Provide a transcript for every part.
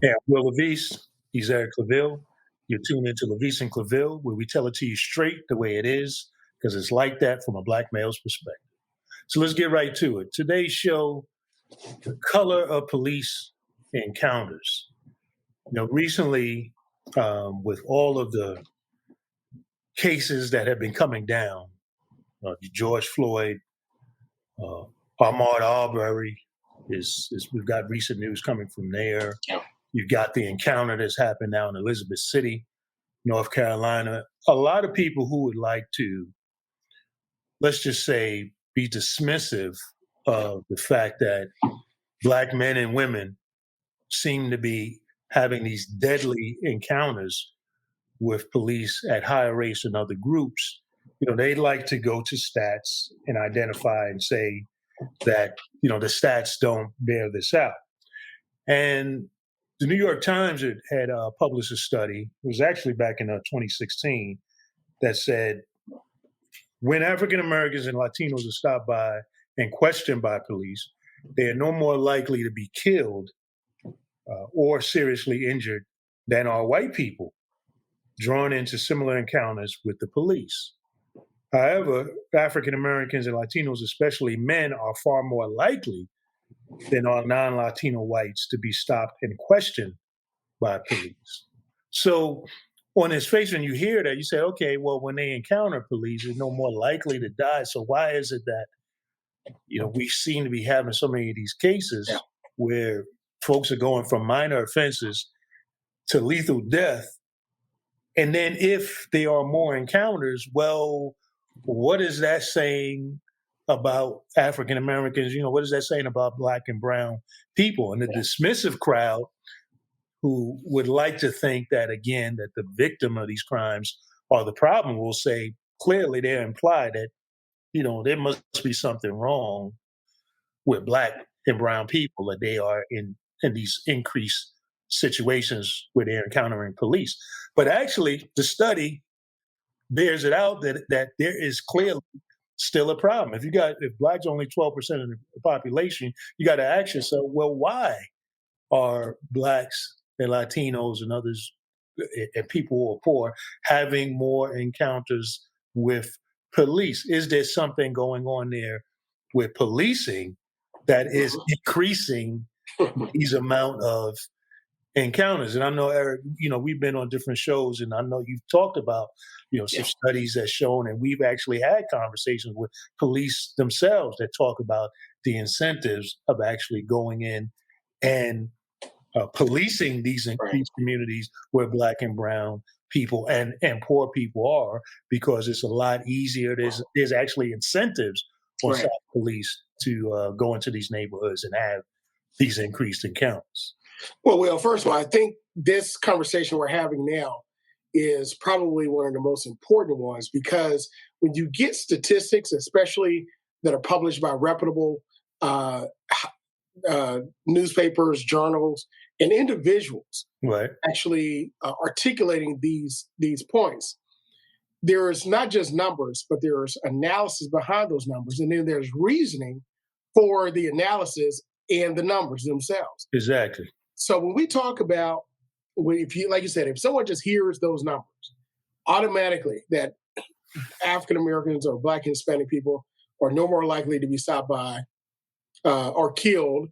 Yeah, Will LaVeist, he's Eric ClaVille. You're tuned into LaVeist and ClaVille, where we tell it to you straight the way it is, because it's like that from a black male's perspective. So let's get right to it. Today's show, the color of police encounters. Recently, with all of the cases that have been coming down, George Floyd, uh, Ahmaud Arbery, we've got recent news coming from there. Yeah. You've got the encounter that's happened now in Elizabeth City, North Carolina. A lot of people who would like to, let's just say, be dismissive of the fact that black men and women seem to be having these deadly encounters with police at higher rates than other groups. They like to go to stats and identify and say that, the stats don't bear this out. And the New York Times had published a study, it was actually back in 2016, that said when African Americans and Latinos are stopped by and questioned by police, they are no more likely to be killed or seriously injured than are white people drawn into similar encounters with the police. However, African Americans and Latinos, especially men, are far more likely than are non-Latino whites to be stopped and questioned by police. So on its face, when you hear that, you say, okay, well, when they encounter police, they're no more likely to die. So why is it that, we seem to be having so many of these cases where folks are going from minor offenses to lethal death? And then if there are more encounters, well, what is that saying about African Americans? What is that saying about black and brown people? And the dismissive crowd who would like to think that, again, that the victim of these crimes are the problem will say, clearly they imply that, there must be something wrong with black and brown people, that they are in these increased situations where they're encountering police. But actually, the study bears it out that there is clearly still a problem. If blacks are only 12% of the population, you got to ask yourself, well, why are blacks and Latinos and others and people who are poor having more encounters with police? Is there something going on there with policing that is increasing these amount of encounters? And I know, Eric, we've been on different shows, and I know you've talked about, some studies that's shown, and we've actually had conversations with police themselves that talk about the incentives of actually going in and policing these communities where black and brown people and poor people are, because it's a lot easier. There's actually incentives on side police to go into these neighborhoods and have these increased encounters. Well, first of all, I think this conversation we're having now is probably one of the most important ones, because when you get statistics, especially that are published by reputable newspapers, journals, and individuals actually articulating these points, there's not just numbers, but there's analysis behind those numbers, and then there's reasoning for the analysis and the numbers themselves. Exactly. So when we talk about, like you said, if someone just hears those numbers, automatically that African Americans or Black and Hispanic people are no more likely to be stopped by or killed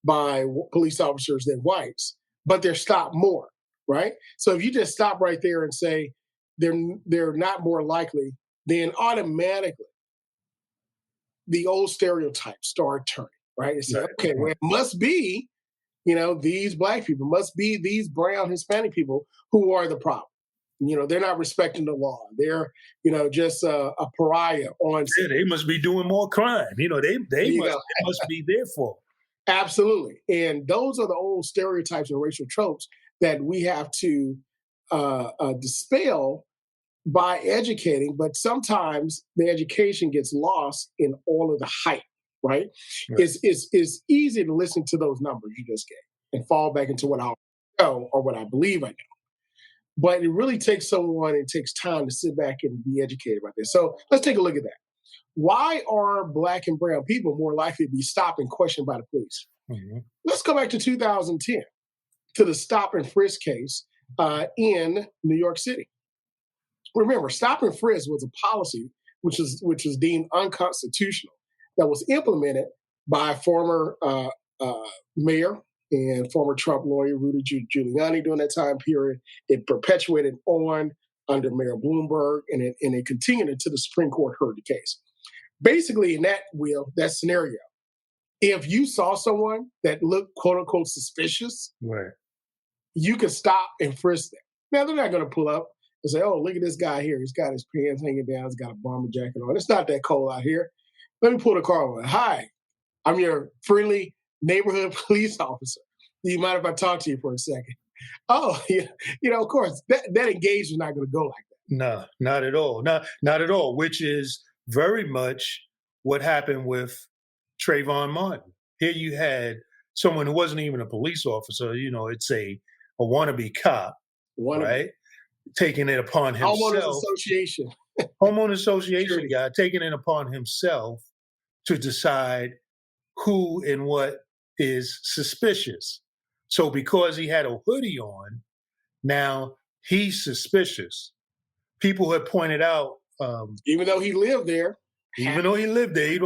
by police officers than whites, but they're stopped more, right? So if you just stop right there and say they're not more likely, then automatically the old stereotypes start turning, right? It's like, okay, well, it must be, these Black people, must be these brown Hispanic people who are the problem. They're not respecting the law. They're, just a pariah on. Yeah, they must be doing more crime. They must be their fault. Absolutely. And those are the old stereotypes and racial tropes that we have to dispel by educating. But sometimes the education gets lost in all of the hype, right? It's easy to listen to those numbers you just gave and fall back into what I know or what I believe I know. But it really takes someone, it takes time to sit back and be educated about this. So let's take a look at that. Why are Black and brown people more likely to be stopped and questioned by the police? Mm-hmm. Let's go back to 2010. to the stop and frisk case in New York City. Remember, stop and frisk was a policy which was deemed unconstitutional that was implemented by former mayor and former Trump lawyer Rudy Giuliani during that time period. It perpetuated on under Mayor Bloomberg, and it continued until the Supreme Court heard the case. Basically, in that scenario, if you saw someone that looked quote unquote suspicious, Right. you could stop and frisk them. Now they're not going to pull up and say, "Oh, look at this guy here. He's got his pants hanging down. He's got a bomber jacket on. It's not that cold out here. Let me pull the car over. Hi, I'm your friendly neighborhood police officer. Do you mind if I talk to you for a second?" Oh, yeah. Of course, that engagement is not going to go like that. No, not at all. Not at all, which is very much what happened with Trayvon Martin. Here you had someone who wasn't even a police officer, it's a wannabe cop, right? Taking it upon himself. Homeowners Association guy taking it upon himself to decide who and what is suspicious. So because he had a hoodie on, now he's suspicious. People had pointed out, even though he lived there, even though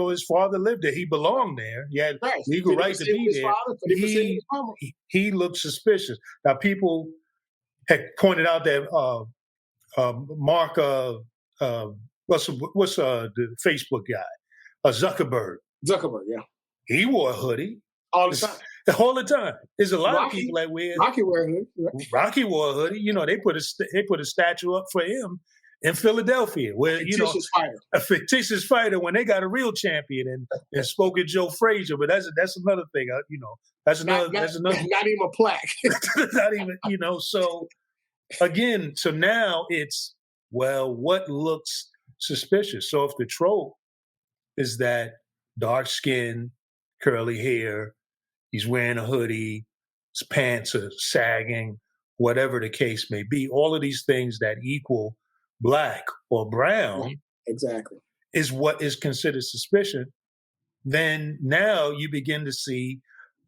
his father lived there, he belonged there. He had legal right to be there. He looked suspicious. Now, people had pointed out that Mark, what's the Facebook guy, Zuckerberg. Zuckerberg, yeah. He wore a hoodie. All the time. All the time. There's a lot of people that wear. Rocky wore a hoodie. Right? Rocky wore a hoodie. They put a statue up for him in Philadelphia, where a fictitious fighter when they got a real champion and spoke at Joe Frazier. But that's another thing. That's another. Not even a plaque. Not even. So again, so now it's what looks suspicious. So if the trope is that dark skin, curly hair, he's wearing a hoodie, his pants are sagging, whatever the case may be, all of these things that equal black or brown exactly is what is considered suspicion. Then now you begin to see,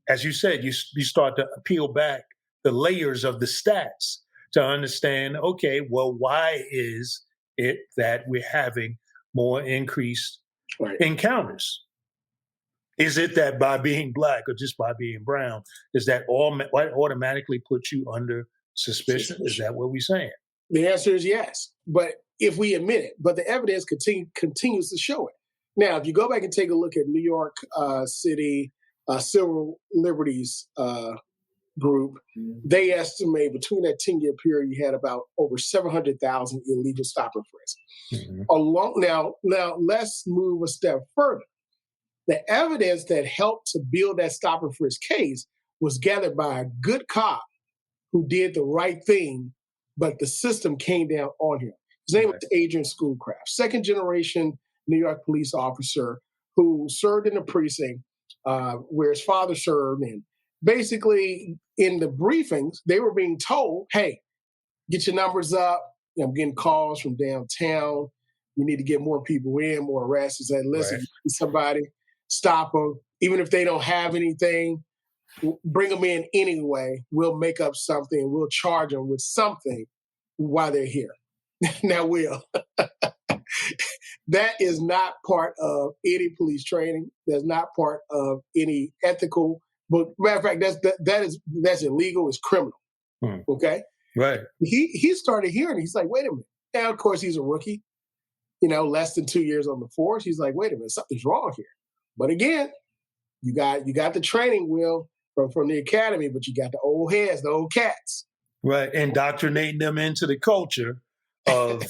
as you said, you start to peel back the layers of the stats to understand, okay, well, why is it that we're having more increased encounters? Is it that by being black or just by being brown, is that automatically put you under suspicion? Is that what we're saying? The answer is yes. But if we admit it, but the evidence continues to show it. Now, if you go back and take a look at New York City Civil Liberties Group, they estimate between that 10-year period, you had about over 700,000 illegal stop and frisk. Now, let's move a step further. The evidence that helped to build that stop and frisk case was gathered by a good cop who did the right thing, but the system came down on him. His name was Adrian Schoolcraft, second generation New York police officer who served in the precinct where his father served. And basically in the briefings, they were being told, hey, get your numbers up. I'm getting calls from downtown. We need to get more people in, more arrests. He said, listen, somebody, stop them. Even if they don't have anything, bring them in anyway. We'll make up something. We'll charge them with something while they're here. Now, Will, that is not part of any police training. That's not part of any ethical. But matter of fact, that's illegal. It's criminal. Okay, right. He started hearing it. He's like, wait a minute. Now, of course, he's a rookie. Less than 2 years on the force. He's like, wait a minute, something's wrong here. But again, you got the training, Will, from the academy, but you got the old heads, the old cats. Right, indoctrinating them into the culture of,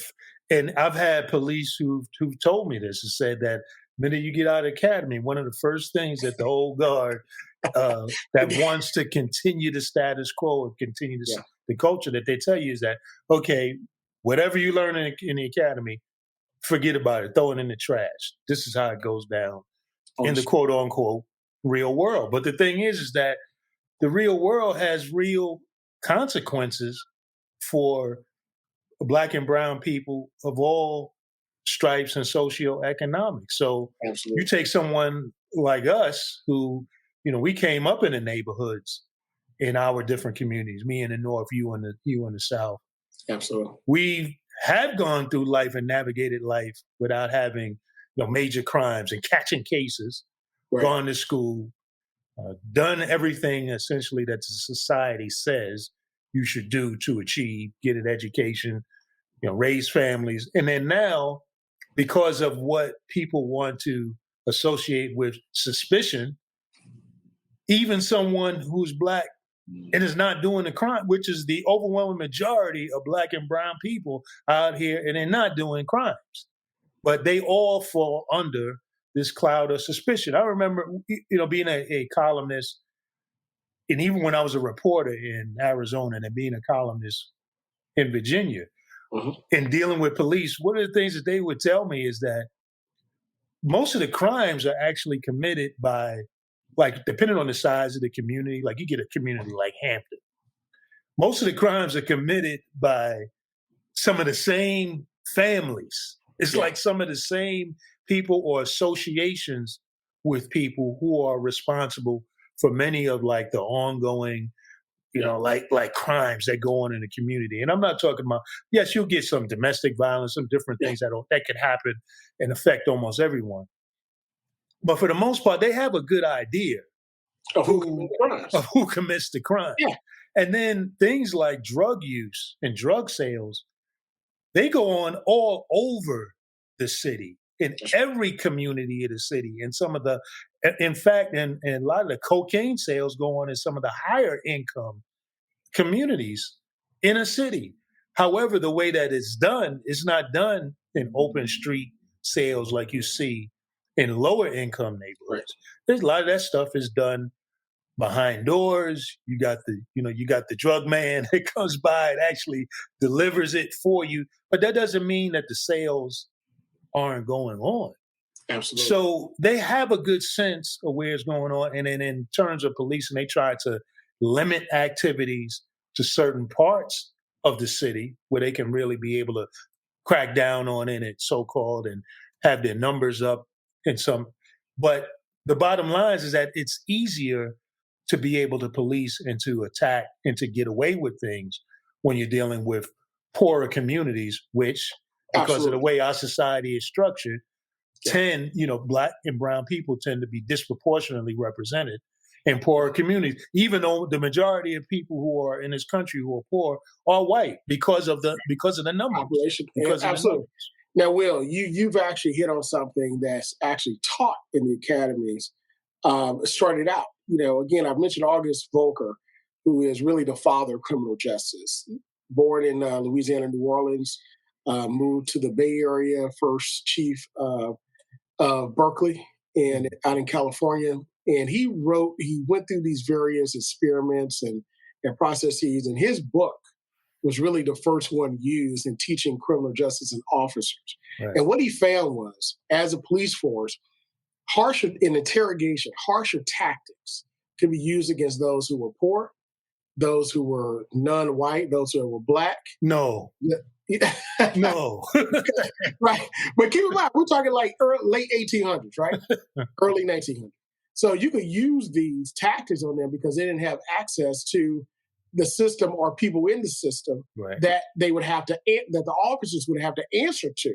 and I've had police who've told me this and said that the minute you get out of the academy, one of the first things that the old guard that wants to continue the status quo and continue the culture that they tell you is that, okay, whatever you learn in the academy, forget about it, throw it in the trash. This is how it goes down in the quote unquote real world. But the thing is that the real world has real consequences for Black and brown people of all stripes and socioeconomic. So you take someone like us who, we came up in the neighborhoods in our different communities. Me in the North, you in the South. Absolutely. We have gone through life and navigated life without having major crimes and catching cases, Right. gone to school, done everything essentially that the society says you should do to achieve, get an education, raise families. And then now, because of what people want to associate with suspicion, even someone who's Black and is not doing a crime, which is the overwhelming majority of Black and brown people out here, and they're not doing crimes, but they all fall under this cloud of suspicion. I remember, being a columnist, and even when I was a reporter in Arizona and being a columnist in Virginia, and dealing with police, one of the things that they would tell me is that most of the crimes are actually committed by, like, depending on the size of the community, like you get a community like Hampton, most of the crimes are committed by some of the same families. It's like some of the same people or associations with people who are responsible for many of like the ongoing, like crimes that go on in the community. And I'm not talking about, yes, you'll get some domestic violence, some different things that can happen and affect almost everyone. But for the most part, they have a good idea of who commits the crime. Yeah. And then things like drug use and drug sales, they go on all over the city, in every community of the city. And in fact, a lot of the cocaine sales go on in some of the higher income communities in a city. However, the way that it's done is not done in open street sales like you see in lower income neighborhoods. Right. There's a lot of that stuff is done behind doors. You got the drug man that comes by and actually delivers it for you. But that doesn't mean that the sales aren't going on. Absolutely. So they have a good sense of where it's going on. And then in terms of policing, they try to limit activities to certain parts of the city where they can really be able to crack down on it, so-called, and have their numbers up in some. But the bottom line is that it's easier to be able to police and to attack and to get away with things when you're dealing with poorer communities, which, because of the way our society is structured, Black and brown people tend to be disproportionately represented in poorer communities, even though the majority of people who are in this country who are poor are white because of the numbers. Absolutely. Now, Will, you've actually hit on something that's actually taught in the academies. Started out, again, I've mentioned August Volker, who is really the father of criminal justice. Born in Louisiana, New Orleans, moved to the Bay Area, first chief of Berkeley, and out in California. And he went through these various experiments and processes, and his book was really the first one used in teaching criminal justice and officers. Right. And what he found was, as a police force, harsher tactics could be used against those who were poor, those who were non-white, those who were Black. No. No. Right. But keep in mind, we're talking like late 1800s, right? Early 1900s. So you could use these tactics on them because they didn't have access to the system or people in the system that they would have that the officers would have to answer to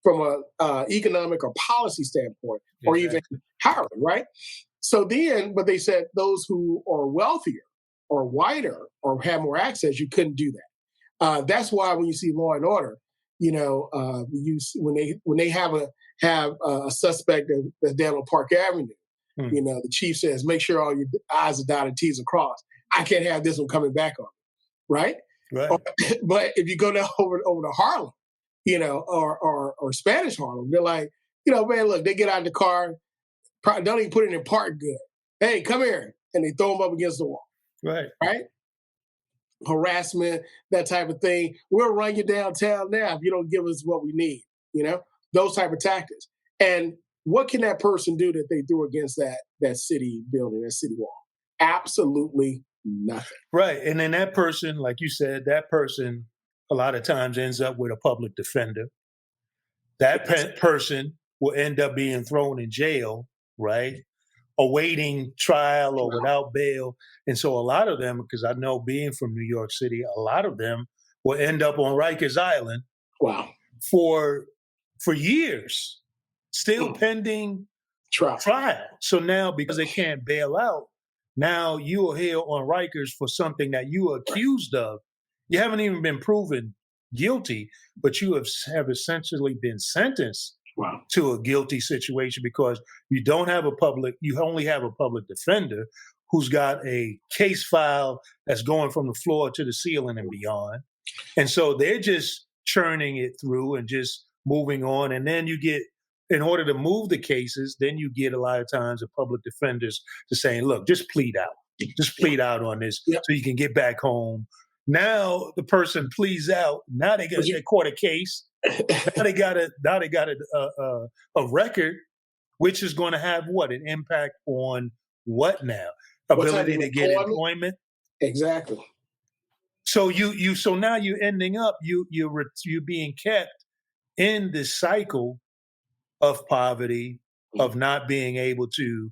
from a economic or policy standpoint, or even hiring, right? So then, but they said those who are wealthier or whiter or have more access, you couldn't do that. That's why when you see Law and Order, when they have a suspect that's down on Park Avenue, the chief says, make sure all your I's are dotted, T's are crossed. I can't have this one coming back on me, right? But if you go down over to Harlem, or Spanish Harlem, they're like, man, look, they get out of the car, don't even put it in park good. Hey, come here. And they throw them up against the wall. Right? Harassment, that type of thing. We'll run you downtown now if you don't give us what we need, those type of tactics. And what can that person do that they threw against that city building, that city wall? Absolutely nothing. Right. And then that person, like you said, that person a lot of times ends up with a public defender. That person will end up being thrown in jail, right? awaiting trial or without bail. And so a lot of them, because I know being from New York City, a lot of them will end up on Rikers Island Wow. for years, still Mm. pending Trial. So now, because they can't bail out, now you are here on Rikers for something that you are accused of. You haven't even been proven guilty, but you have essentially been sentenced Wow. to a guilty situation because you only have a public defender who's got a case file that's going from the floor to the ceiling and beyond. And so they're just churning it through and just moving on. And then in order to move the cases, then you get a lot of times the public defenders to saying, look, just plead out on this Yep. so you can get back home. Now the person pleads out. Now they caught a case. Now they got a record, which is going to have an impact on what now? Ability to get employment. Exactly. So so now you're ending up you're being kept in this cycle of poverty, of not being able to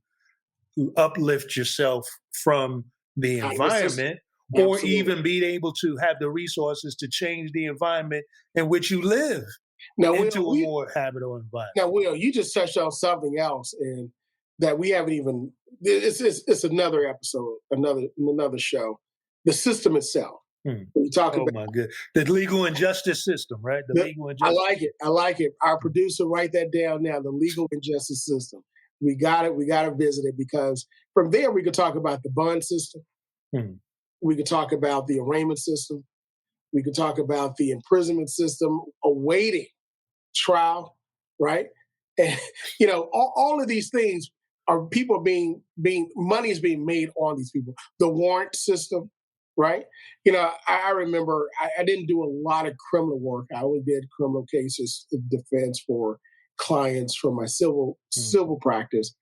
uplift yourself from the environment, or even being able to have the resources to change the environment in which you live into a more habitable environment. Now, Will, you just touched on something else, and that we haven't even. It's another episode, another show. The system itself. When you talk about, my God, the legal injustice system, right? Legal injustice. I like it. Our producer, write that down now. The legal injustice system. We got it. We got to visit it, because from there we could talk about the bond system. We could talk about the arraignment system. We could talk about the imprisonment system awaiting trial, right? And all of these things are people money is being made on these people. The warrant system, right? I remember I didn't do a lot of criminal work. I only did criminal cases defense for clients from my civil practice.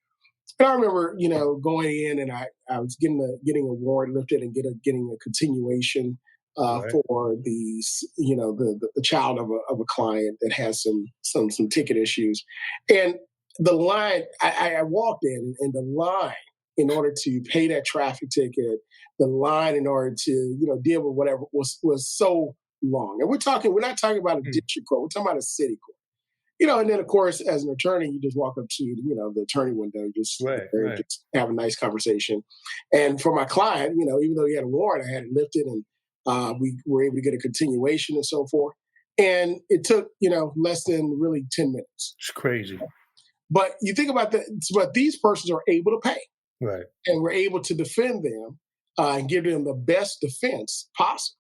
And I remember, going in and I was getting a warrant lifted and getting a continuation for the child of a client that has some ticket issues. And the line, I walked in, and the line in order to pay that traffic ticket, the line in order to deal with whatever was so long. And we're not talking about a district court, we're talking about a city court. And then of course, as an attorney, you just walk up to the attorney window, just have a nice conversation. And for my client, even though he had a warrant, I had it lifted, and we were able to get a continuation and so forth. And it took less than really 10 minutes. It's crazy. But you think about but these persons are able to pay, right? And we're able to defend them and give them the best defense possible.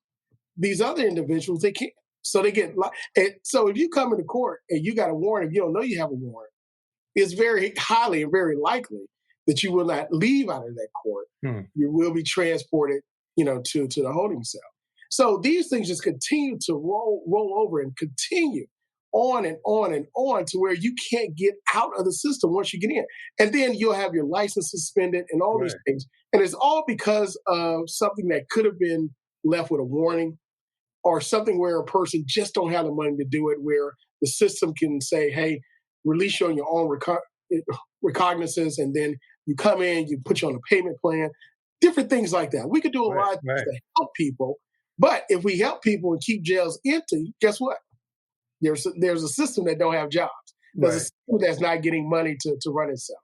These other individuals, they can't. So they get. So if you come into court and you got a warrant, if you don't know you have a warrant, it's very highly and very likely that you will not leave out of that court. You will be transported, to the holding cell. So these things just continue to roll over and continue on and on and on to where you can't get out of the system once you get in. And then you'll have your license suspended and all these things. And it's all because of something that could have been left with a warning, or something where a person just don't have the money to do it, where the system can say, hey, release you on your own recognizance, and then you come in, you put you on a payment plan, different things like that. We could do a lot of things to help people, but if we help people and keep jails empty, guess what? There's a system that don't have jobs. There's a system that's not getting money to run itself.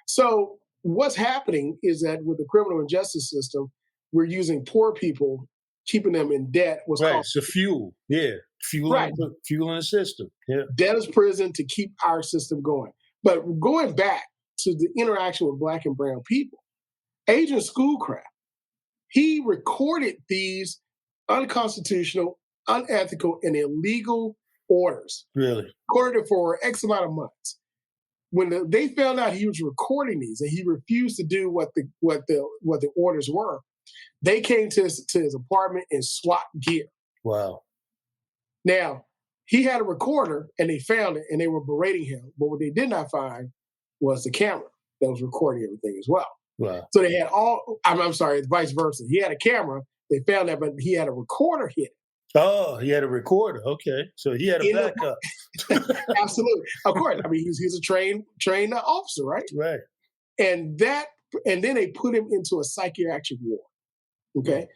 So what's happening is that with the criminal justice system, we're using poor people, keeping them in debt. It's a fuel. Yeah. Fueling the system. Yeah. Debt is prison to keep our system going. But going back to the interaction with Black and brown people, Agent Schoolcraft, he recorded these unconstitutional, unethical, and illegal orders. Really? Recorded it for X amount of months. When they found out he was recording these and he refused to do what the orders were, they came to his apartment in SWAT gear. Wow. Now, he had a recorder and they found it and they were berating him. But what they did not find was the camera that was recording everything as well. Wow. So they had I'm sorry, it's vice versa. He had a camera, they found that, but he had a recorder hit. Oh, he had a recorder. Okay. So he had a backup. Absolutely. Of course. I mean, he's a trained officer, right? Right. and then they put him into a psychiatric ward. Okay,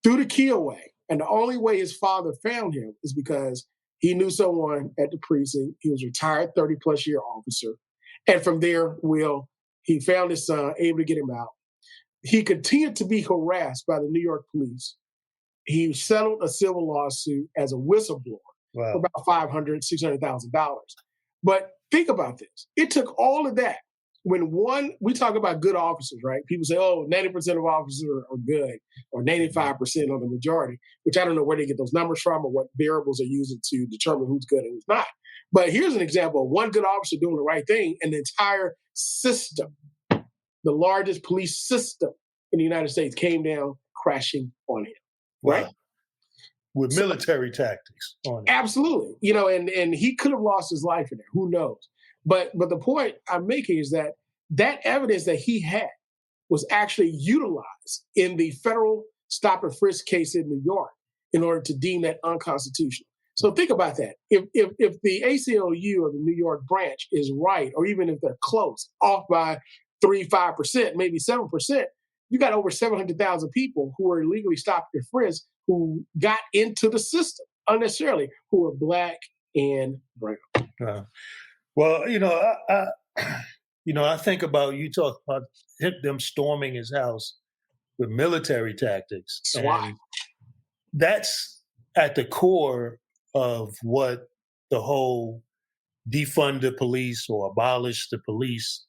threw the key away, and the only way his father found him is because he knew someone at the precinct. He was a retired 30-plus year officer, and from there, he found his son, able to get him out. He continued to be harassed by the New York police. He settled a civil lawsuit as a whistleblower for about $500,000, $600,000. But think about this. It took all of that. We talk about good officers, right? People say, 90% of officers are good, or 95% are the majority, which I don't know where they get those numbers from or what variables they're using to determine who's good and who's not. But here's an example of one good officer doing the right thing, and the entire system, the largest police system in the United States, came down crashing on him, right? Wow. With military tactics on it. Absolutely. And he could have lost his life in there. Who knows? But the point I'm making is that evidence that he had was actually utilized in the federal stop and frisk case in New York in order to deem that unconstitutional. So think about that. If the ACLU or the New York branch is right, or even if they're close, off by 3-5%, maybe 7%, you got over 700,000 people who were illegally stopped and frisked who got into the system unnecessarily, who were Black and brown. Well, I think about, you talk about them storming his house with military tactics. SWAT. That's at the core of what the whole defund the police or abolish the police,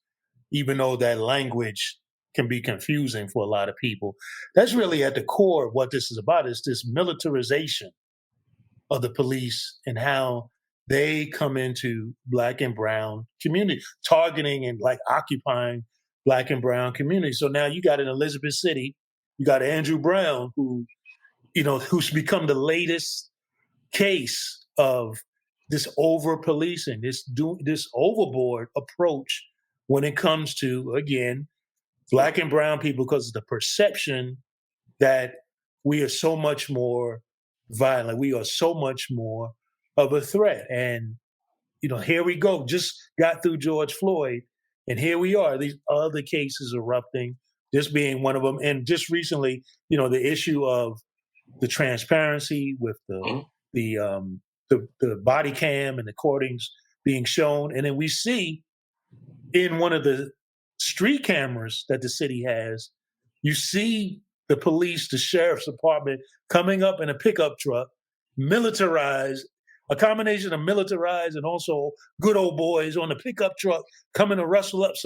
even though that language can be confusing for a lot of people. That's really at the core of what this is about, is this militarization of the police and how they come into Black and brown communities, targeting and occupying Black and brown communities. So now you got in Elizabeth City, you got Andrew Brown, who's become the latest case of this over policing, this overboard approach when it comes to, again, Black and brown people, because of the perception that we are so much more violent, we are so much more of a threat. And, here we go, just got through George Floyd, and here we are, these other cases erupting, this being one of them. And just recently, the issue of the transparency with the body cam and the recordings being shown. And then we see in one of the street cameras that the city has, you see the police, the sheriff's department coming up in a pickup truck, militarized, a combination of militarized and also good old boys on the pickup truck coming to wrestle us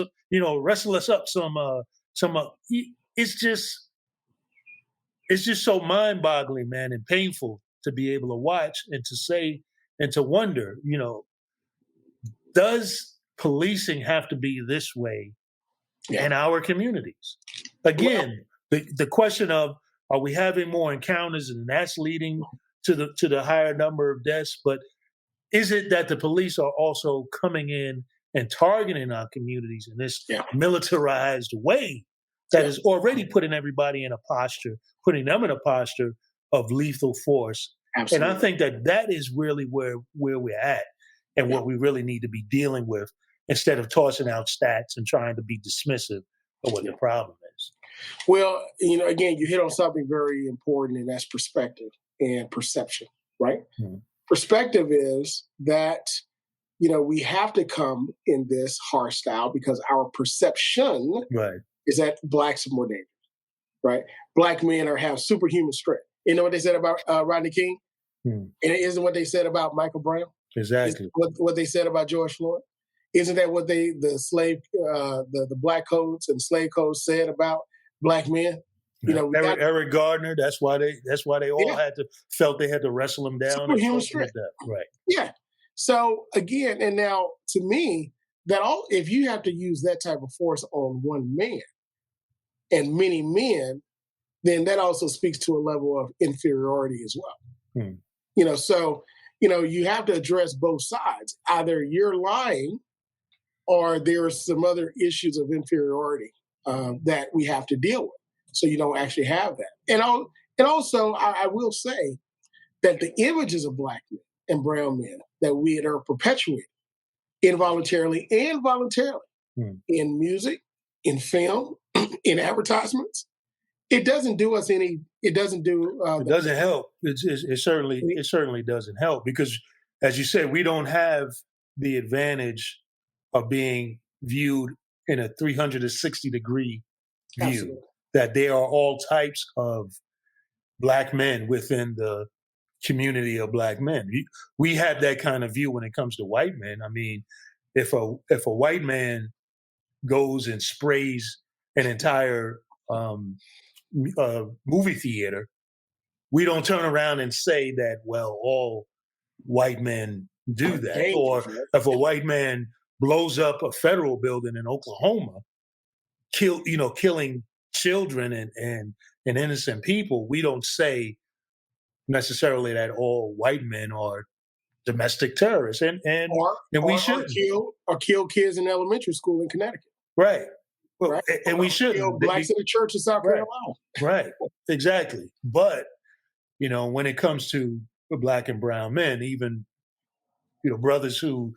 up some. It's just so mind-boggling, man, and painful to be able to watch and to say and to wonder, does policing have to be this way in our communities? Again, the question of, are we having more encounters and that's leading to the higher number of deaths? But is it that the police are also coming in and targeting our communities in this militarized way that is already putting everybody in a posture, putting them in a posture of lethal force? Absolutely. And I think that is really where we're at, and what we really need to be dealing with, instead of tossing out stats and trying to be dismissive of what the problem is. Well, again, you hit on something very important, and that's perspective and perception, right? Mm-hmm. Perspective is that, we have to come in this harsh style because our perception is that Blacks are more dangerous, right? Black men have superhuman strength. You know what they said about Rodney King? And it isn't what they said about Michael Brown? Exactly. What they said about George Floyd? Isn't that what the Black codes and slave codes said about Black men? Eric Gardner. That's why they all felt they had to wrestle him down. Superhuman strength. Right. Yeah. So again, and now to me, if you have to use that type of force on one man and many men, then that also speaks to a level of inferiority as well. So you have to address both sides. Either you're lying, or there are some other issues of inferiority that we have to deal with. So you don't actually have that. And also, I will say that the images of Black men and brown men that we are perpetuating involuntarily and voluntarily in music, in film, in advertisements, it doesn't do us any. It doesn't do. It doesn't help. It certainly doesn't help because, as you said, we don't have the advantage of being viewed in a 360-degree view. Absolutely. That there are all types of black men within the community of black men. We have that kind of view when it comes to white men. I mean, if a white man goes and sprays an entire movie theater, we don't turn around and say that, well, all white men do that. Or if a white man blows up a federal building in Oklahoma, killing children and innocent people, we don't say necessarily that all white men are domestic terrorists, and we should kill kids in elementary school in Connecticut, right? Well, right? And we shouldn't. Kill blacks in the church in South Carolina, right? Exactly. But when it comes to black and brown men, even brothers who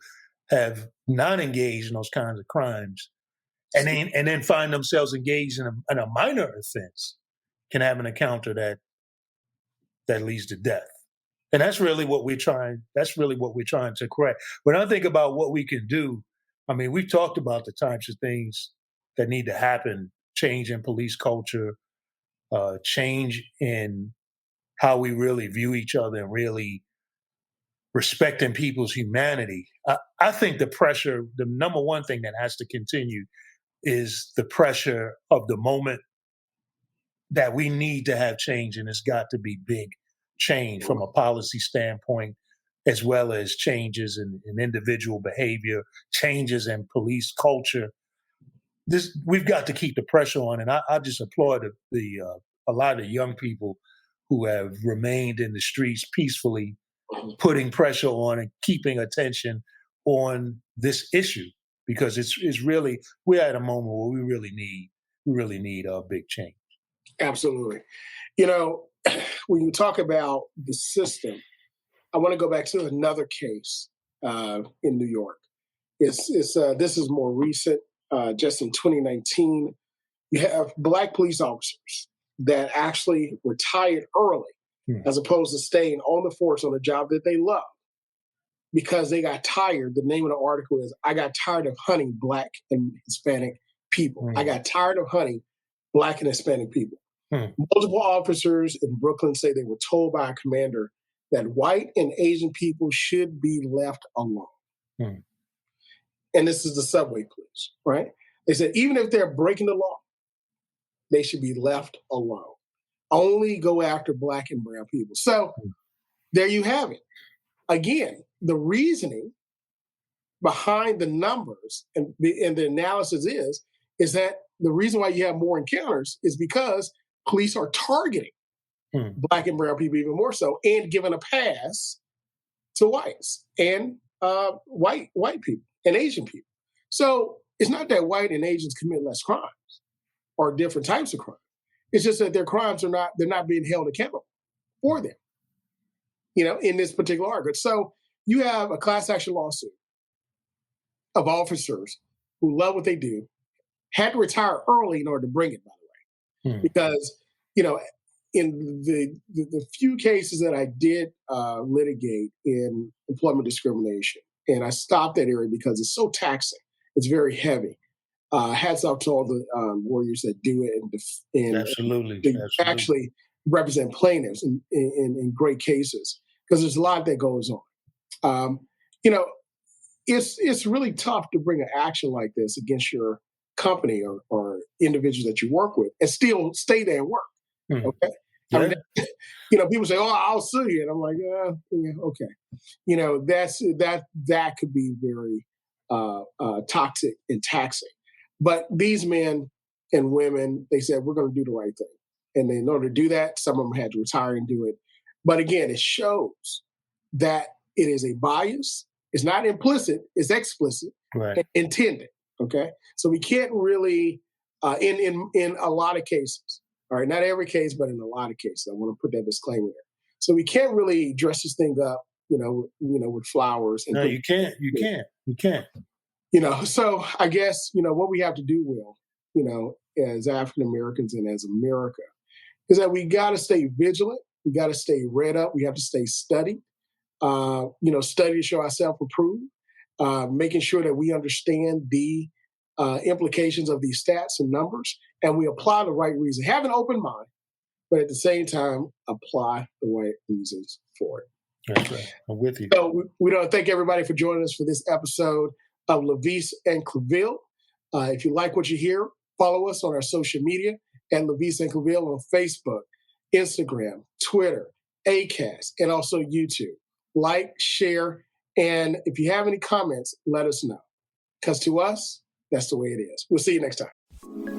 have not engaged in those kinds of crimes, and then find themselves engaged in a minor offense, can have an encounter that leads to death. And that's really what we're trying to correct. When I think about what we can do, I mean, we've talked about the types of things that need to happen: change in police culture, change in how we really view each other, and really respecting people's humanity. I think the number one thing that has to continue is the pressure of the moment that we need to have change, and it's got to be big change from a policy standpoint, as well as changes in individual behavior, changes in police culture. We've got to keep the pressure on, and I just applaud a lot of young people who have remained in the streets peacefully, putting pressure on and keeping attention on this issue, because it's really, we're at a moment where we really need a big change. Absolutely. When you talk about the system, I want to go back to another case in New York. This is more recent. Just in 2019, you have black police officers that actually retired early, as opposed to staying on the force on a job that they love, because they got tired. The name of the article is, "I got tired of hunting black and Hispanic people." I got tired of hunting black and Hispanic people. Multiple officers in Brooklyn say they were told by a commander that white and Asian people should be left alone. And this is the subway police, right? They said even if they're breaking the law, they should be left alone. Only go after black and brown people. So there you have it. Again, the reasoning behind the numbers and the analysis is that the reason why you have more encounters is because police are targeting black and brown people even more so, and giving a pass to whites and white people and Asian people. So it's not that white and Asians commit less crimes or different types of crime. It's just that their crimes they're not being held accountable for them, in this particular argument. So you have a class action lawsuit of officers who love what they do, had to retire early in order to bring it, by the way, because, in the few cases that I did litigate in employment discrimination, and I stopped that area because it's so taxing, it's very heavy. Hats off to all the warriors that do it and absolutely actually represent plaintiffs in great cases, because there's a lot that goes on. It's really tough to bring an action like this against your company or individuals that you work with and still stay there and work. Okay. Yeah. I mean, people say, "Oh, I'll sue you," and I'm like, yeah, okay. That could be very toxic and taxing. But these men and women, they said, we're going to do the right thing. And in order to do that, some of them had to retire and do it. But again, it shows that it is a bias. It's not implicit, it's explicit, right, and intended. Okay. So we can't really, in a lot of cases, all right, not every case, but in a lot of cases, I want to put that disclaimer there. So we can't really dress this thing up, with flowers. No, you can't. You can't. So I guess, what we have to do, Will, as African Americans and as America, is that we got to stay vigilant. We got to stay read up. We have to stay studied. Study to show ourselves approved. Making sure that we understand the implications of these stats and numbers, and we apply the right reason. Have an open mind, but at the same time, apply the right reasons for it. That's right. I'm with you. So we want to thank everybody for joining us for this episode of LaVeist and ClaVille. If you like what you hear, follow us on our social media at LaVeist and ClaVille on Facebook, Instagram, Twitter, Acast, and also YouTube. Like, share, and if you have any comments, let us know. Because to us, that's the way it is. We'll see you next time.